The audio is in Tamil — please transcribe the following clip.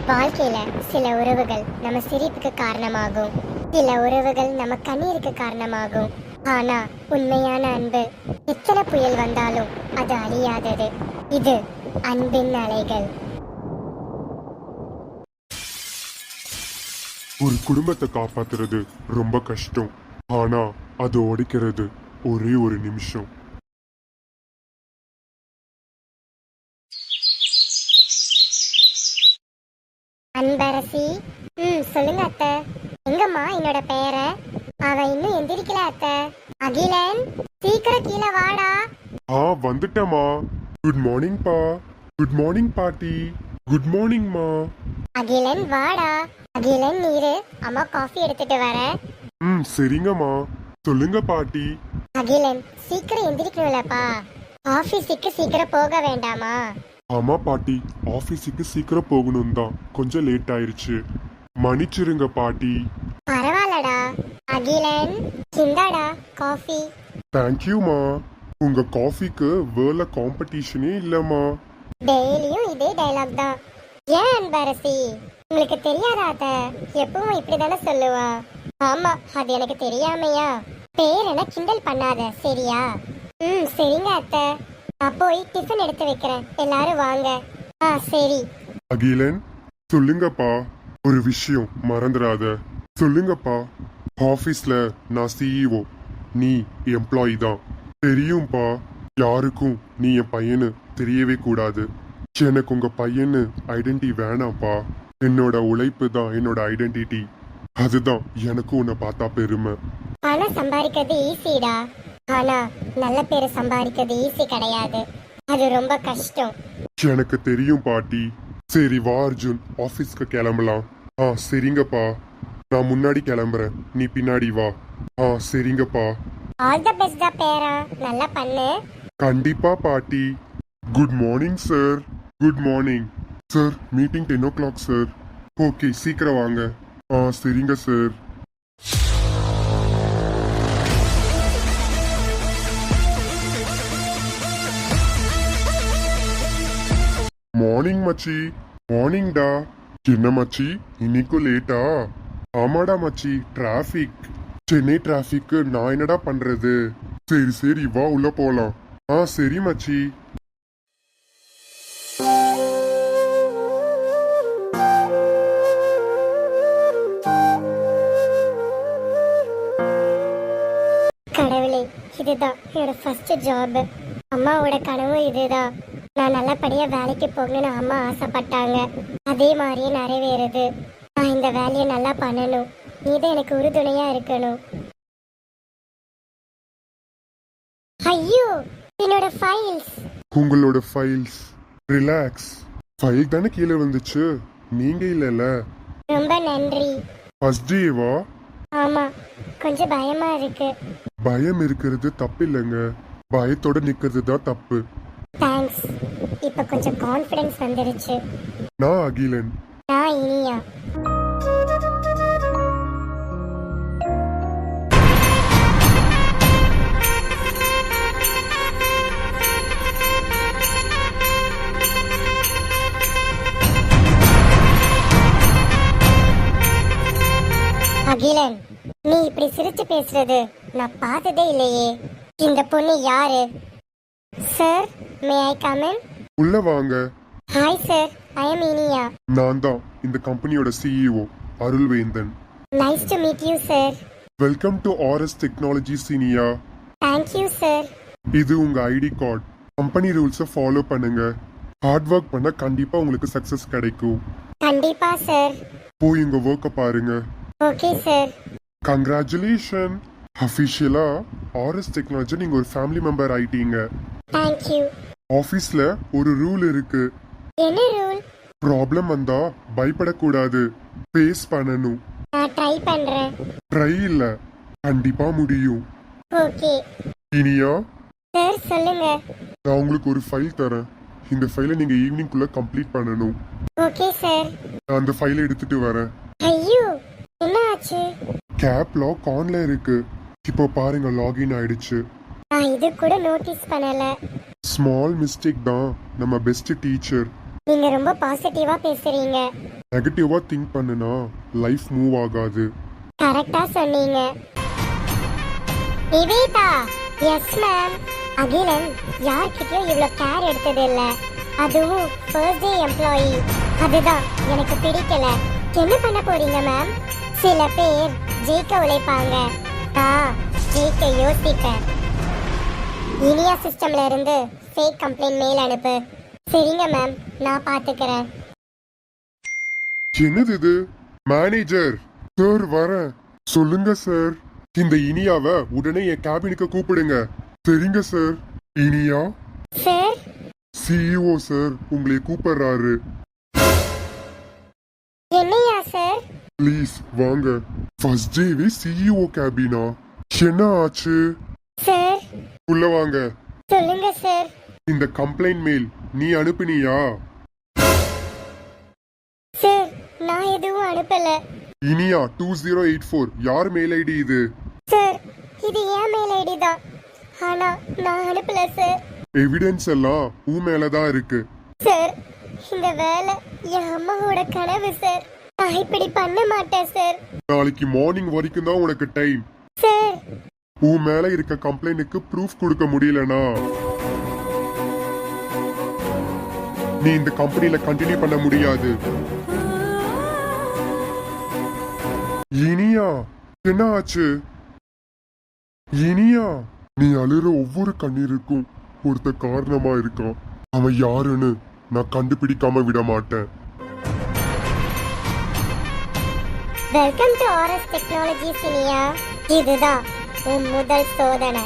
வாழ்க்கையில சில உறவுகள் நம்ம சிரிப்புக்கு காரணமாகும், சில உறவுகள் நம்ம கண்ணீருக்கு காரணமாகும். ஆனா உண்மையான அன்பு எத்தனை புயல் வந்தாலும் அது அழியாதது. இது அன்பின் அலைகள். ஒரு குடும்பத்தை காப்பாத்துறது ரொம்ப கஷ்டம். ஆனா அது உடைக்கிறது ஒரே ஒரு நிமிஷம். அன்பரசி, சொல்லுங்க அத்தை. எங்கம்மா என்னோட பெயரை? அவ இன்னும் எந்திரிக்கல அத்தை. அகிலன், சீக்கிரம் கீழே வாடா. வந்துட்டமா. குட் மார்னிங் பா. குட் மார்னிங் பாட்டி. குட் மார்னிங் மா. அகிலன் வாடா. அகிலன் நீரு, அம்மா காஃபி எடுத்துட்டு வரேன். சரிங்கம்மா. சொல்லுங்க பாட்டி. அகிலன் சீக்கிரம் எந்திரிக்கணும்லப்பா. ஆபீஸுக்கு சீக்கிரம் போக வேண்டாமா? ஆமா பாட்டி, ஆபீஸுக்கு சீக்கிரம் போகணும் தான், கொஞ்சம் லேட் ஆயிருச்சு. மன்னிச்சிருங்க பாட்டி. பரவாயில்லடா. அகிலன், இந்தாடா காஃபி. தேங்க்யூமா. உங்க காஃபிக்கு வேர்ல காம்படிஷனே இல்லம்மா. டெய்லியும் இதே டயலாக் தான். ஏன் அன்பரசி, உங்களுக்கு தெரியாதா அத்தை? எப்பவும் இப்படிதானே சொல்லுவா. ஆமா, அது எனக்கு தெரியாமையா? பேர் என்ன கிண்டல் பண்ணாத, சரியா? சரிங்க அத்தை. நான் போய் டிஃபன் எடுத்து வைக்கிறேன், எல்லாரும் வாங்க. சரி. அகிலன், சொல்லுங்கப்பா. ஒரு விஷயம் மறந்துடாத. சொல்லுங்கப்பா. ஆபீஸ்ல நான் சிஇஓ, நீ எம்ப்ளாயி தான். தெரியும்பா. யாருக்கும் நீ என் பையனு தெரியவே கூடாது. எனக்கு உங்க பையனு ஐடென்டிட்டி வேணாம்ப்பா. என்னோட உழைப்பு தான் என்னோட ஐடென்டிட்டி. அதுதான் எனக்கு உன்னை பார்த்தா பெருமை. பணம் சம்பாதிக்கிறது ஈஸிடா, ஆனா நல்ல பேரு சம்பாதிக்கிறது ஈஸி கிடையாது. அது ரொம்ப கஷ்டம். எனக்கு தெரியும் பாட்டி. சரி வா அர்ஜுன், ஆபீஸ்க்கு கிளம்பலாம். சரிங்கப்பா. நான் முன்னாடி கிளம்புறேன், நீ பின்னாடி வா. சரிங்கப்பா. ஆல் தி பெஸ்ட் டா பேரா, நல்லா பண்ணு. கண்டிப்பா பாட்டி. Good morning sir. Good morning sir. Meeting 10 o'clock sir. Okay, சீக்கிரம் வாங்க. சரிங்க சார். மார்னிங் மச்சி. மார்னிங் டா. என்ன மச்சி, இன்னைக்கும் லேட்டா? ஆமாடா மச்சி, டிராஃபிக். சென்னை டிராஃபிக்கு நான் என்னடா பண்றது? சரி சரி வா உள்ள போலாம். சரி மச்சி. கடவுளே, இதுதான் என்னோட ஃபர்ஸ்ட் ஜாப். அம்மாவோட கனவு இதுதான். நான் நல்லபடியா வேலைக்கு போகணும்னு அம்மா ஆசைப்பட்டாங்க. அதே மாதிரியே நிறைவேறுது. நான் இந்த வேலையை நல்லா பண்ணணும். நீதான் எனக்கு உறுதுணையா இருக்கணும். ஐயோ, என்னோட ஃபைல்ஸ். உங்களோட ஃபைல்ஸ். ரிலாக்ஸ். ஃபைல் தானே கீழே வந்துச்சு, நீங்க இல்லைல்ல. ரொம்ப நன்றி. ஃபர்ஸ்ட் டேவா? ஆமா, கொஞ்சம் பயமா இருக்கு. பயம் இருக்கிறது தப்பு இல்லைங்க, பயத்தோட நிக்கிறது தான் தப்பு. தேங்க்ஸ். இப்ப கொஞ்சம் கான்ஃபிடன்ஸ் வந்துருச்சு. நான் அகிலன். நான் இனியா. அகிலன், நீ இப்படி சிரிச்சு பேசுறது நான் பார்த்ததே இல்லையே. இந்த பொண்ணு யாரு? Sir, may I come in? உள்ள வாங்க. Hi sir, I am Iniya. நான் தான் இந்த கம்பெனியோட CEO Arulvendhan. Nice to meet you sir. Welcome to RS technology சீனியா. Thank you sir. இது உங்க ஐடி கார்டு. கம்பெனி ரூல்ஸை ஃபாலோ பண்ணுங்க. ஹார்ட் ஒர்க் பண்ண கண்டிப்பா உங்களுக்கு சக்சஸ் கிடைக்கும். கண்டிப்பா சார். போய் உங்க ஒர்க்கை பாருங்க. Okay sir. கங்க்ராச்சுலேஷன். அஃபிஷியலா ஆர்எஸ் டெக்னாலஜி நீங்க ஒரு ஃபேமிலி மெம்பர் ஆயிட்டீங்க. Thank you. ஆபீஸ்ல ஒரு ரூல் இருக்கு. என்ன ரூல்? ப்ராப்ளம் வந்தா பயப்படக்கூடாது, ஃபேஸ் பண்ணணும். நான் ட்ரை பண்றேன். ட்ரை இல்ல, கண்டிப்பா முடியும். ஓகே. இனியா, சார் சொல்லுங்க. நான் உங்களுக்கு ஒரு ஃபைல் தரேன். இந்த ஃபைலை நீங்க ஈவினிங்குள்ள கம்ப்ளீட் பண்ணணும். Okay sir. நான் அந்த ஃபைலை எடுத்துட்டு வரேன். ஐயோ, என்ன ஆச்சு? கேப் லாக் ஆன்ல இருக்கு. இப்போ பாருங்க, லாகின் ஆயிடுச்சு. நான் இது கூட நோட்டீஸ் பண்ணல. ஸ்மால் மிஸ்டேக் தான், நம்ம பெஸ்ட் டீச்சர். நீங்க ரொம்ப பாசிட்டிவா பேசுறீங்க. நெகட்டிவா திங்க் பண்ணுனா லைஃப் மூவ் ஆகாது. கரெக்டா சொன்னீங்க. நிவேதா. Yes ma'am. அகிலன் யார்கிட்டயும் இவ்ளோ கேர் எடுத்தது இல்ல, அதுவும் ஃபர்ஸ்ட் டே எம்ப்ளாயி. அதுதான் எனக்கு பிடிக்கல. என்ன பண்ண போறீங்க மேம்? சில பேர் ஜெயிக்க உழைப்பாங்க, நான் ஜெயிக்க யோசிப்பேன். இனியா சிஸ்டம்ல இருந்து ஃபேக் கம்ப்ளைண்ட் மெயில் அனுப்பு. சரிங்க மேம், நான் பாத்துக்கிறேன். என்னது இது? மேனேஜர் சார் வரேன். சொல்லுங்க சார். இந்த இனியாவை உடனே என் கேபினுக்கு கூப்பிடுங்க. சரிங்க sir. Iniya sir. CEO sir உங்களை கூப்பிடுறாரு. என்னையா சார்? ப்ளீஸ் வாங்க. ஃபர்ஸ்ட் டேவே சிஇஓ கேபினா? என்ன ஆச்சு? சார். உள்ள வாங்க. சொல்லுங்க சார். இந்த கம்ப்ளைண்ட் மெயில் நீ அனுப்புனியா? சார், நான் எதுவும் அனுப்பல. இனியா 2084 யார் மெயில் ஐடி இது? சார், இது என் மெயில் ஐடி தான், ஆனா நான் அனுப்பல சார். எவிடன்ஸ் எல்லாம் உன் மேலதான் இருக்கு. சார், இந்த வேலை என் அம்மாவோட கனவு சார். நான் இப்படி பண்ண மாட்டேன் சார். நாளைக்கு மார்னிங் வரைக்கும் தான் உனக்கு டைம். சார். உன் மேல இருக்க கம்ப்ளைண்ட்டுக்கு ப்ரூஃப் கொடுக்க முடியலனா நீ இந்த கம்பெனில கண்டினியூ பண்ண முடியாது. இனியா என்ன ஆச்சு? இனியா, நீ அழுற ஒவ்வொரு கண்ணீருக்கும் ஒருத்த காரணமா இருக்கான். அவன் யாருன்னு நான் கண்டுபிடிக்காம விட மாட்டேன். Welcome to RS technologies Iniya. இதுதான் உன் முதல் சோதனை.